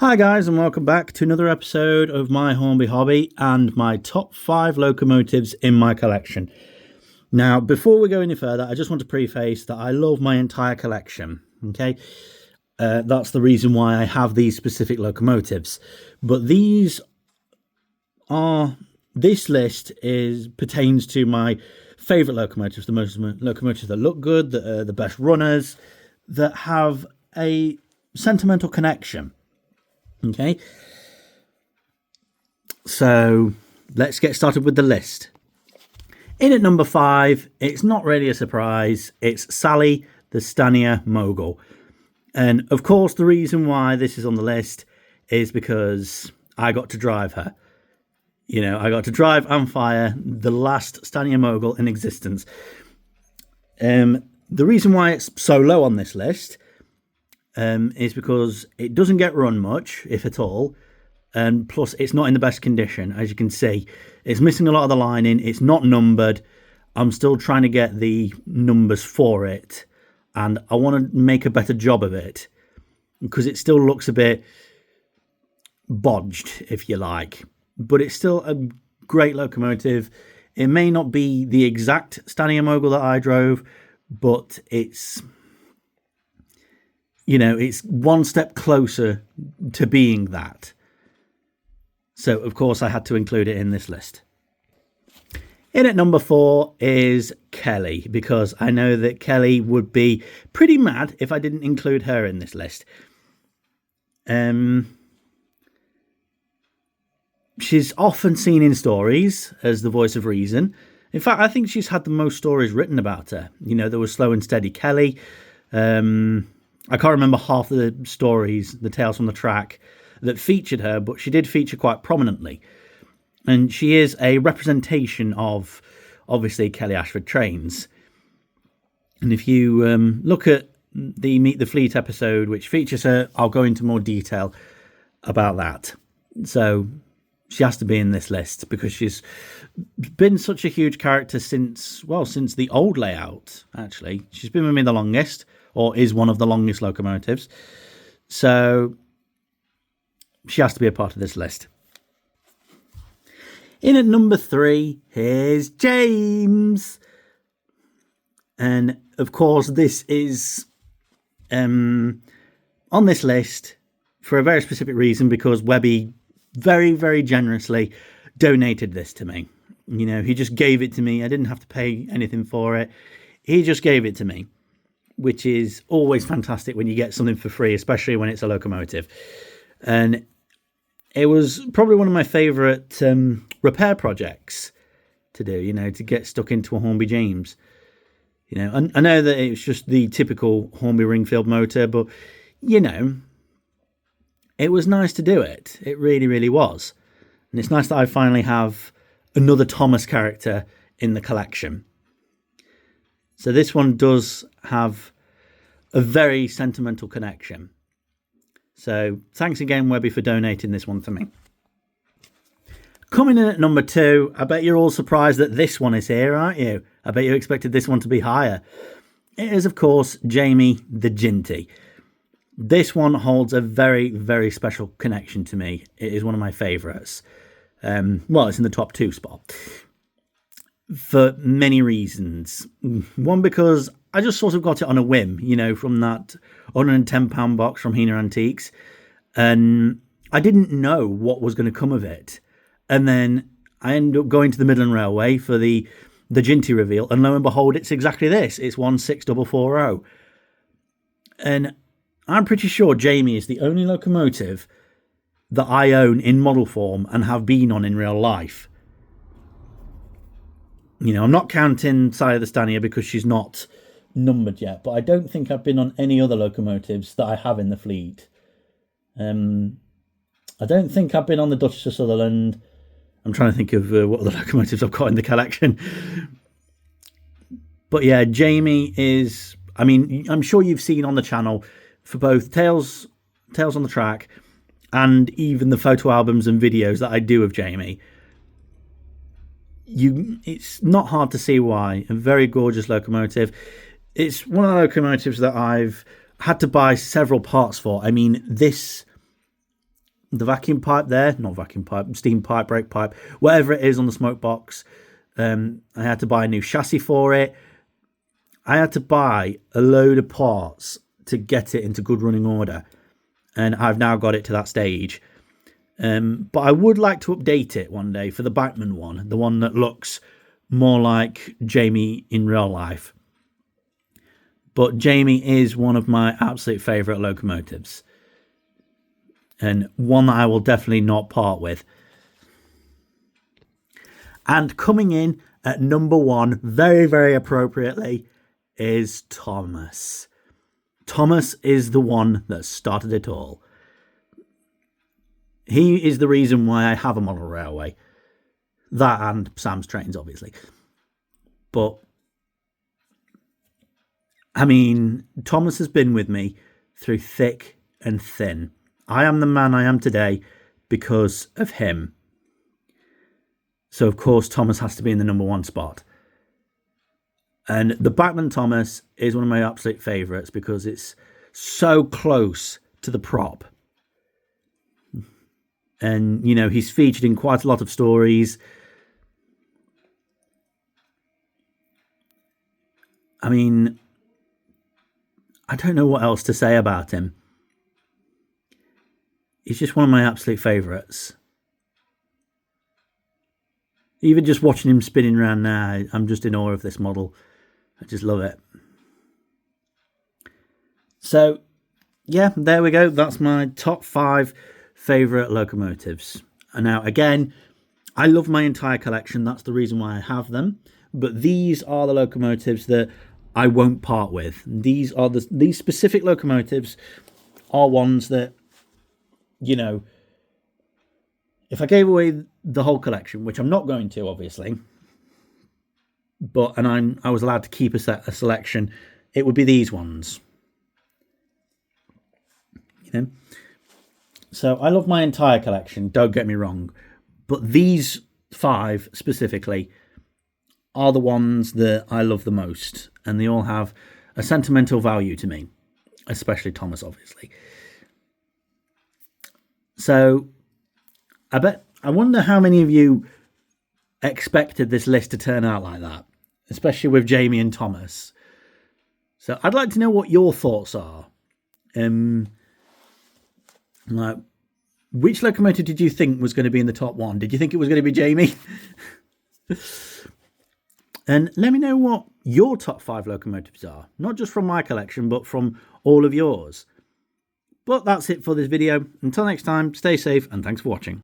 Hi guys, and welcome back to another episode of my Hornby Hobby and my top 5 locomotives in my collection. Now, before we go any further, I just want to preface that I love my entire collection, okay? That's the reason why I have these specific locomotives. But this list pertains to my favourite locomotives, the most locomotives that look good, that are the best runners, that have a sentimental connection. Okay, so let's get started with the list. In at number 5, it's not really a surprise. It's Sally, the Stanier Mogul. And of course, the reason why this is on the list is because I got to drive her. You know, I got to drive and fire the last Stanier Mogul in existence. The reason why it's so low on this list is because it doesn't get run much, if at all, and plus it's not in the best condition. As you can see, it's missing a lot of the lining, it's not numbered. I'm still trying to get the numbers for it, and I want to make a better job of it because it still looks a bit bodged, if you like, but it's still a great locomotive. It may not be the exact Stanier Mogul that I drove, but it's, you know, it's one step closer to being that. So, of course, I had to include it in this list. In at number 4 is Kelly, because I know that Kelly would be pretty mad if I didn't include her in this list. She's often seen in stories as the voice of reason. In fact, I think she's had the most stories written about her. You know, there was Slow and Steady Kelly. I can't remember half of the stories, the tales from the track, that featured her, but she did feature quite prominently. And she is a representation of, obviously, Kelly Ashford trains. And if you look at the Meet the Fleet episode, which features her, I'll go into more detail about that. So she has to be in this list because she's been such a huge character since the old layout, actually. She's been with me the longest, or is one of the longest locomotives. So she has to be a part of this list. In at number 3, here's James. And of course, this is on this list for a very specific reason, because Webby very, very generously donated this to me. You know, he just gave it to me. I didn't have to pay anything for it. He just gave it to me, which is always fantastic when you get something for free, especially when it's a locomotive. And it was probably one of my favourite repair projects to do, you know, to get stuck into a Hornby James. You know, and I know that it's just the typical Hornby Ringfield motor, but, you know, it was nice to do it. It really, really was. And it's nice that I finally have another Thomas character in the collection. So this one does have a very sentimental connection. So thanks again, Webby, for donating this one to me. Coming in at number 2, I bet you're all surprised that this one is here, aren't you? I bet you expected this one to be higher. It is, of course, Jamie the Ginty. This one holds a very, very special connection to me. It is one of my favourites. It's in the top 2 spot. For many reasons. One, because I just sort of got it on a whim, you know, from that £110 box from Hina Antiques. And I didn't know what was going to come of it. And then I ended up going to the Midland Railway for the Ginty reveal. And lo and behold, it's exactly this. It's 16440. And I'm pretty sure Jamie is the only locomotive that I own in model form and have been on in real life. You know, I'm not counting Sally the Stanier because she's not numbered yet, but I don't think I've been on any other locomotives that I have in the fleet. I don't think I've been on the Duchess of Sutherland. I'm trying to think of what other locomotives I've got in the collection. But yeah, Jamie is, I mean, I'm sure you've seen on the channel for both Tales on the Track and even the photo albums and videos that I do of Jamie. It's not hard to see why. A very gorgeous locomotive. It's one of the locomotives that I've had to buy several parts for. I mean, this the vacuum pipe there, not vacuum pipe, steam pipe, brake pipe, whatever it is on the smoke box. I had to buy a new chassis for it. I had to buy a load of parts to get it into good running order. And I've now got it to that stage. But I would like to update it one day for the Bachmann one, the one that looks more like Jamie in real life. But Jamie is one of my absolute favourite locomotives. And one that I will definitely not part with. And coming in at number 1, very, very appropriately, is Thomas. Thomas is the one that started it all. He is the reason why I have a model railway. That and Sam's trains, obviously. But, I mean, Thomas has been with me through thick and thin. I am the man I am today because of him. So, of course, Thomas has to be in the number 1 spot. And the Bachmann Thomas is one of my absolute favourites because it's so close to the prop. And, you know, he's featured in quite a lot of stories. I mean, I don't know what else to say about him. He's just one of my absolute favourites. Even just watching him spinning around now, I'm just in awe of this model. I just love it. So, yeah, there we go. That's my top 5 favourite locomotives. And now, again, I love my entire collection. That's the reason why I have them. But these are the locomotives that I won't part with. These specific locomotives are ones that, you know, if I gave away the whole collection, which I'm not going to, obviously, and I was allowed to keep a selection, it would be these ones. You know? So I love my entire collection, don't get me wrong. But these 5 specifically are the ones that I love the most. And they all have a sentimental value to me. Especially Thomas, obviously. So I wonder how many of you expected this list to turn out like that. Especially with Jamie and Thomas. So I'd like to know what your thoughts are. Like, which locomotive did you think was going to be in the top 1? Did you think it was going to be Jamie? And let me know what your top 5 locomotives are. Not just from my collection, but from all of yours. But that's it for this video. Until next time, stay safe and thanks for watching.